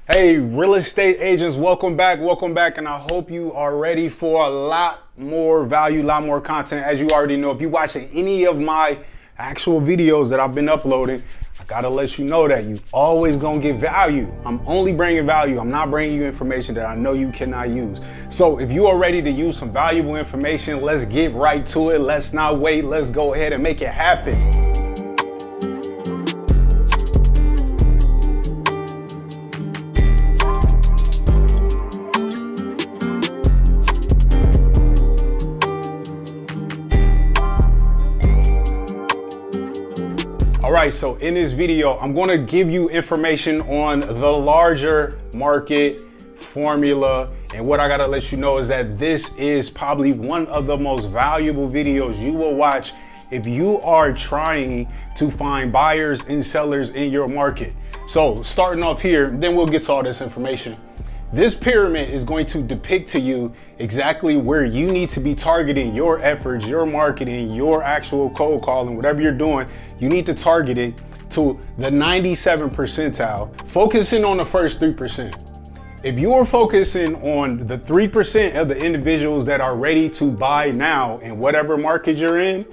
Hey, real estate agents, welcome back, and I hope you are ready for a lot more value, a lot more content. As you already know, if you're watching any of my actual videos that I've been uploading, I gotta let you know that you always gonna get value. I'm only bringing value. I'm not bringing you information that I know you cannot use. So if you are ready to use some valuable information, let's get right to it. Let's not wait. Let's go ahead and make it happen. All right, so in this video, I'm going to give you information on the larger market formula. And what I got to let you know is that this is probably one of the most valuable videos you will watch if you are trying to find buyers and sellers in your market. So starting off here, then we'll get to all this information. This pyramid is going to depict to you exactly where you need to be targeting your efforts, your marketing, your actual cold calling, whatever you're doing. You need to target it to the 97th percentile, focusing on the first 3%. If you're focusing on the 3% of the individuals that are ready to buy now in whatever market you're in,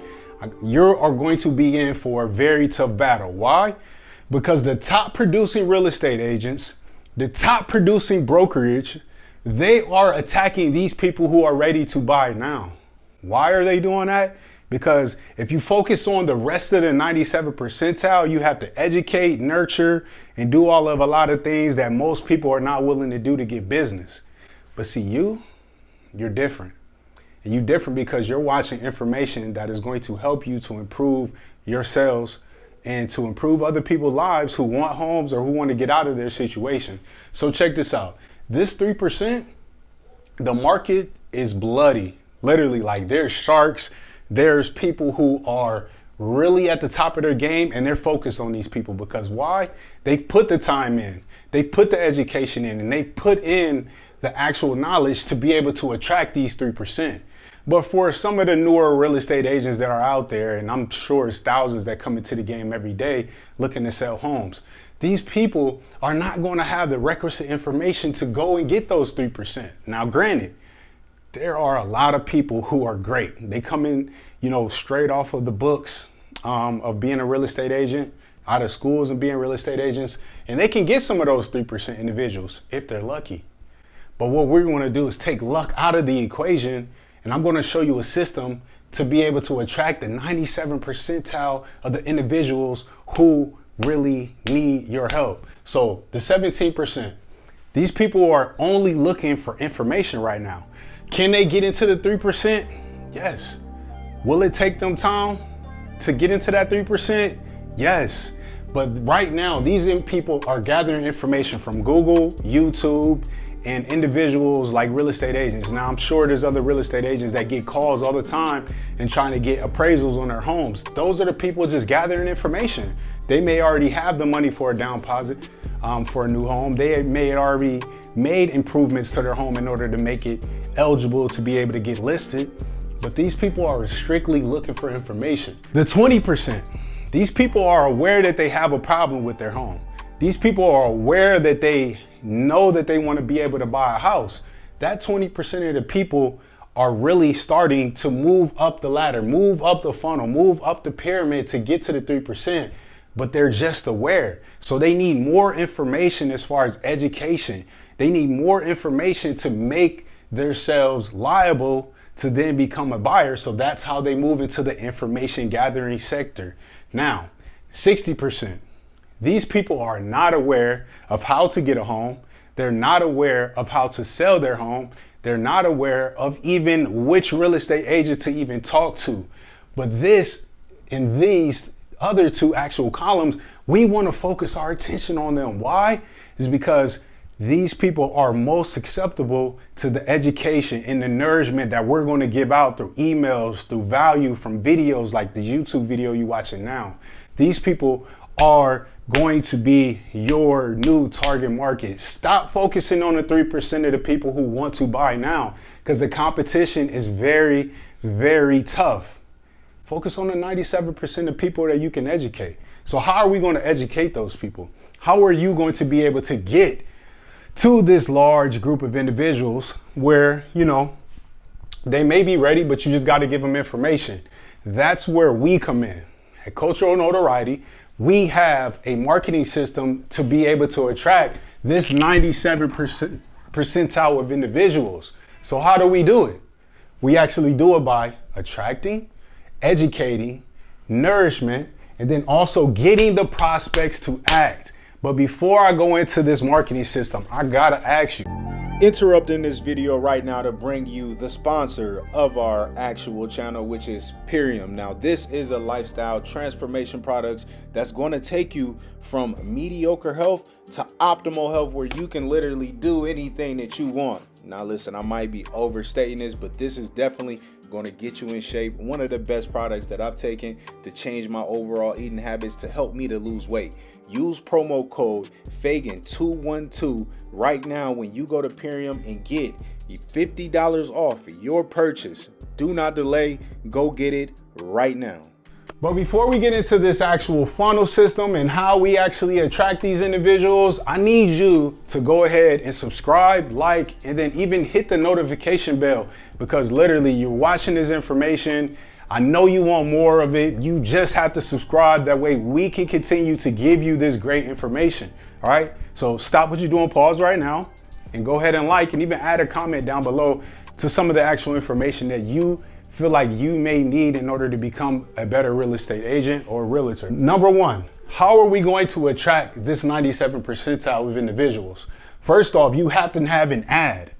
you are going to be in for a very tough battle. Why? Because the top producing real estate agents, the top producing brokerage, they are attacking these people who are ready to buy now. Why are they doing that? Because if you focus on the rest of the 97th percentile, you have to educate, nurture, and do a lot of things that most people are not willing to do to get business. But see, you're different. And you're different because you're watching information that is going to help you to improve your sales and to improve other people's lives who want homes or who want to get out of their situation. So check this out. This 3%, the market is bloody. Literally, like there's sharks. There's people who are really at the top of their game and they're focused on these people because why? They put the time in, they put the education in, and they put in the actual knowledge to be able to attract these 3%. But for some of the newer real estate agents that are out there, and I'm sure it's thousands that come into the game every day looking to sell homes, these people are not going to have the requisite information to go and get those 3%. Now, granted, there are a lot of people who are great. They come in, straight off of the books of being a real estate agent, out of schools and being real estate agents, and they can get some of those 3% individuals if they're lucky. But what we're going to do is take luck out of the equation. And I'm going to show you a system to be able to attract the 97th percentile of the individuals who really need your help. So the 17%, these people are only looking for information right now. Can they get into the 3%? Yes. Will it take them time to get into that 3%? Yes. But right now, these people are gathering information from Google, YouTube, and individuals like real estate agents. Now, I'm sure there's other real estate agents that get calls all the time and trying to get appraisals on their homes. Those are the people just gathering information. They may already have the money for a down deposit for a new home. They may already made improvements to their home in order to make it eligible to be able to get listed. But these people are strictly looking for information. The 20%, these people are aware that they have a problem with their home. These people are aware that they know that they want to be able to buy a house. That 20% of the people are really starting to move up the ladder, move up the funnel, move up the pyramid to get to the 3%, but they're just aware. So they need more information as far as education. They need more information to make themselves liable to then become a buyer. So that's how they move into the information gathering sector. Now, 60%. These people are not aware of how to get a home. They're not aware of how to sell their home. They're not aware of even which real estate agent to even talk to. But this, in these other two actual columns, we want to focus our attention on them. Why? Is because these people are most susceptible to the education and the nourishment that we're going to give out through emails, through value from videos like the YouTube video you're watching now. These people are going to be your new target market. Stop focusing on the 3% of the people who want to buy now, because the competition is very, very tough. Focus on the 97% of people that you can educate. So how are we going to educate those people? How are you going to be able to get to this large group of individuals where, you know, they may be ready, but you just got to give them information. That's where we come in. At Cultural Notoriety, we have a marketing system to be able to attract this 97% percentile of individuals. So how do we do it? We actually do it by attracting, educating, nourishment, and then also getting the prospects to act. But before I go into this marketing system, I gotta ask you. Interrupting this video right now to bring you the sponsor of our actual channel, which is Perium. Now, this is a lifestyle transformation products that's going to take you from mediocre health to optimal health, where you can literally do anything that you want. Now, listen, I might be overstating this, but this is definitely going to get you in shape. One of the best products that I've taken to change my overall eating habits to help me to lose weight. Use promo code Feagin212 right now when you go to Perium and get $50 off your purchase. Do not delay. Go get it right now. But before we get into this actual funnel system and how we actually attract these individuals, I need you to go ahead and subscribe, like, and then even hit the notification bell, because literally you're watching this information. I know you want more of it. You just have to subscribe. That way we can continue to give you this great information. All right. So stop what you're doing, pause right now, and go ahead and like, and even add a comment down below to some of the actual information that you feel like you may need in order to become a better real estate agent or realtor. Number one, how are we going to attract this 97 percentile of individuals? First off, you have to have an ad.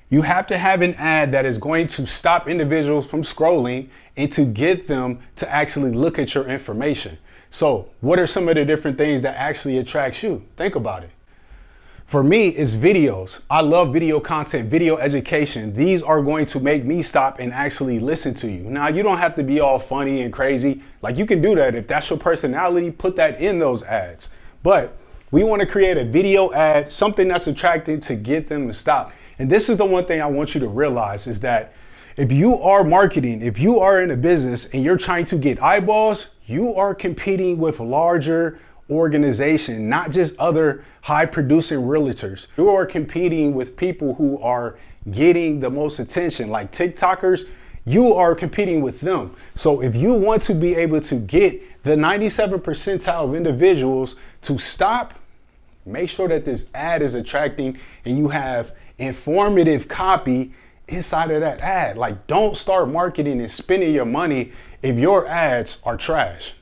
You have to have an ad that is going to stop individuals from scrolling and to get them to actually look at your information. So what are some of the different things that actually attracts you? Think about it. For me, it's videos. I love video content, video education. These are going to make me stop and actually listen to you. Now, you don't have to be all funny and crazy. Like, you can do that. If that's your personality, put that in those ads. But we want to create a video ad, something that's attractive to get them to stop. And this is the one thing I want you to realize is that if you are marketing, if you are in a business and you're trying to get eyeballs, you are competing with larger organization, not just other high producing realtors. You are competing with people who are getting the most attention, like TikTokers. You are competing with them. So if you want to be able to get the 97 percentile of individuals to stop, make sure that this ad is attracting and you have informative copy inside of that ad. Like, don't start marketing and spending your money if your ads are trash.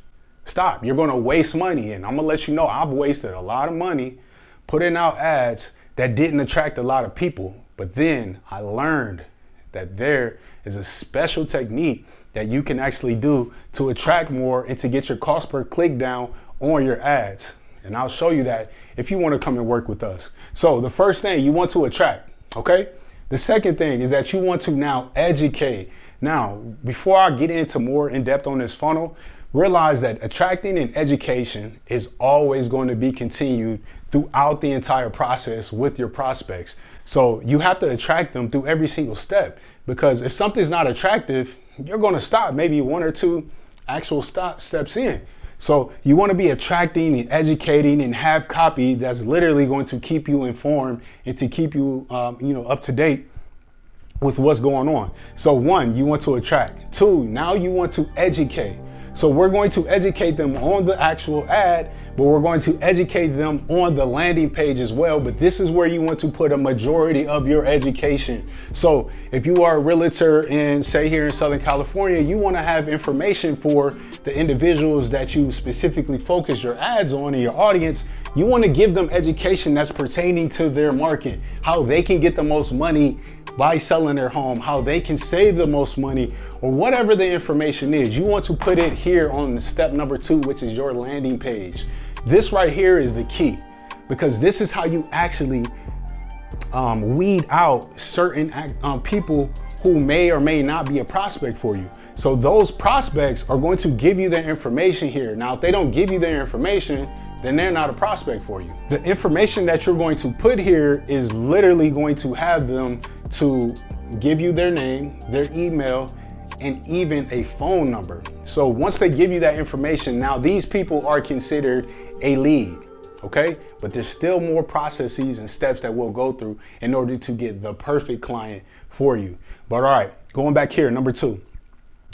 Stop. You're going to waste money. And I'm going to let you know, I've wasted a lot of money putting out ads that didn't attract a lot of people. But then I learned that there is a special technique that you can actually do to attract more and to get your cost per click down on your ads. And I'll show you that if you want to come and work with us. So the first thing, you want to attract, okay? The second thing is that you want to now educate. Now, before I get into more in depth on this funnel, realize that attracting and education is always going to be continued throughout the entire process with your prospects. So you have to attract them through every single step, because if something's not attractive, you're going to stop maybe one or two actual steps in. So you want to be attracting and educating and have copy that's literally going to keep you informed and to keep you, up to date with what's going on. So one, you want to attract. Two, now you want to educate. So we're going to educate them on the actual ad, but we're going to educate them on the landing page as well. But this is where you want to put a majority of your education. So if you are a realtor in, say, here in Southern California, you want to have information for the individuals that you specifically focus your ads on in your audience. You want to give them education that's pertaining to their market, how they can get the most money by selling their home, how they can save the most money, or whatever the information is. You want to put it here on the step number 2, which is your landing page. This right here is the key, because this is how you actually weed out certain people who may or may not be a prospect for you. So those prospects are going to give you their information here. Now, if they don't give you their information, then they're not a prospect for you. The information that you're going to put here is literally going to have them to give you their name, their email, and even a phone number. So once they give you that information, now these people are considered a lead. okay? But there's still more processes and steps that we'll go through in order to get the perfect client for you. But all right, going back here, number 2.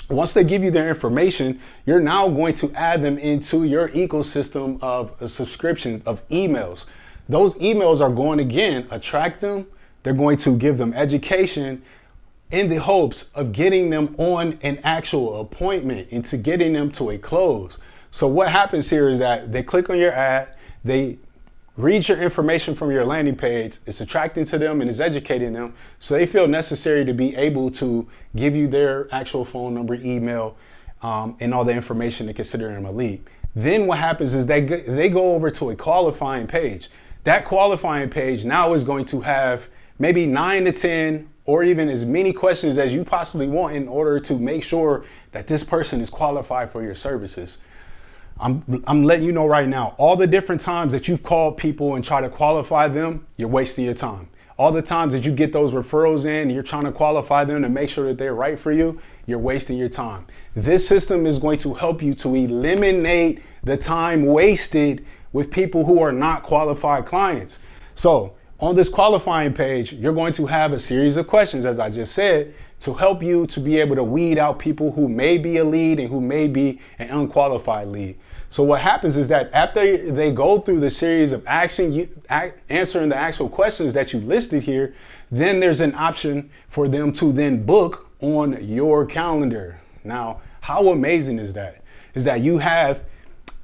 Once they give you their information, you're now going to add them into your ecosystem of subscriptions, of emails. Those emails are going to, again, attract them. They're going to give them education in the hopes of getting them on an actual appointment and to getting them to a close. So what happens here is that they click on your ad, they read your information from your landing page, it's attracting to them and is educating them. So they feel necessary to be able to give you their actual phone number, email, and all the information to consider them a lead. Then what happens is they go over to a qualifying page. That qualifying page now is going to have maybe 9 to 10 or even as many questions as you possibly want in order to make sure that this person is qualified for your services. I'm letting you know right now, all the different times that you've called people and try to qualify them, you're wasting your time. All the times that you get those referrals in and you're trying to qualify them to make sure that they're right for you, you're wasting your time. This system is going to help you to eliminate the time wasted with people who are not qualified clients. So on this qualifying page, you're going to have a series of questions, as I just said, to help you to be able to weed out people who may be a lead and who may be an unqualified lead. So what happens is that after they go through the series of answering the actual questions that you listed here, then there's an option for them to then book on your calendar. Now, how amazing is that? Is that you have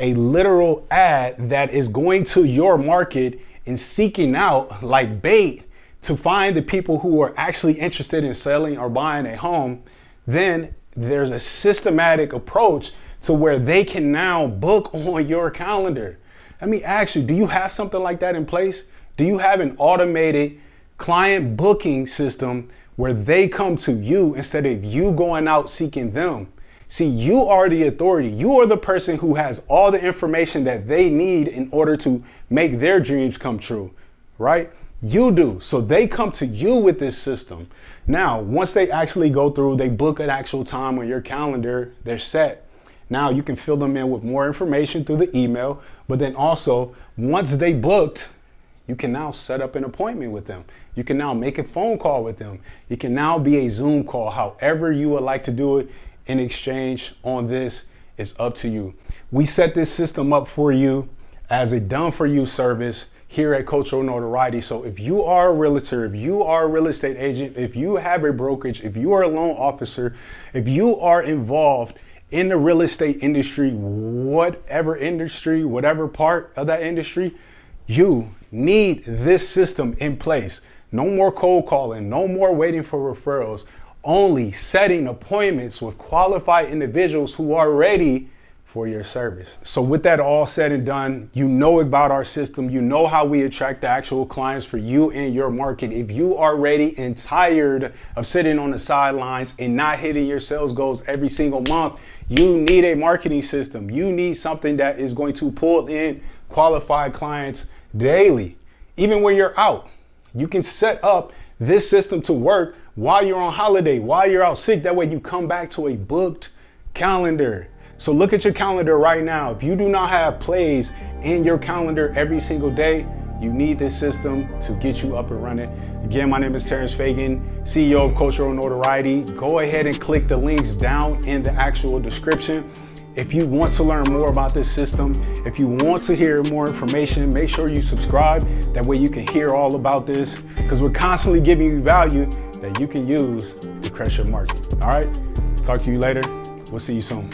a literal ad that is going to your market and seeking out like bait to find the people who are actually interested in selling or buying a home. Then there's a systematic approach to where they can now book on your calendar. Let me ask you, do you have something like that in place? Do you have an automated client booking system where they come to you instead of you going out seeking them? See, you are the authority. You are the person who has all the information that they need in order to make their dreams come true, right? You do. So they come to you with this system. Now, once they actually go through, they book an actual time on your calendar, they're set. Now you can fill them in with more information through the email, but then also once they booked, you can now set up an appointment with them. You can now make a phone call with them. It can now be a Zoom call, however you would like to do it. In exchange on this, it's up to you. We set this system up for you as a done for you service here at Cultural Notoriety. So if you are a realtor, if you are a real estate agent, if you have a brokerage, if you are a loan officer, if you are involved in the real estate industry, whatever part of that industry, you need this system in place. No more cold calling, no more waiting for referrals, only setting appointments with qualified individuals who are ready for your service. So with that all said and done, you know about our system, you know how we attract the actual clients for you and your market. If you are ready and tired of sitting on the sidelines and not hitting your sales goals every single month, you need a marketing system. You need something that is going to pull in qualified clients daily. Even when you're out, you can set up this system to work while you're on holiday, while you're out sick. That way you come back to a booked calendar. So look at your calendar right now. If you do not have plays in your calendar every single day, you need this system to get you up and running. Again, my name is Terrence Feagin, CEO of Cultural Notoriety. Go ahead and click the links down in the actual description. If you want to learn more about this system, if you want to hear more information, make sure you subscribe. That way you can hear all about this, because we're constantly giving you value that you can use to crush your market. All right, talk to you later. We'll see you soon.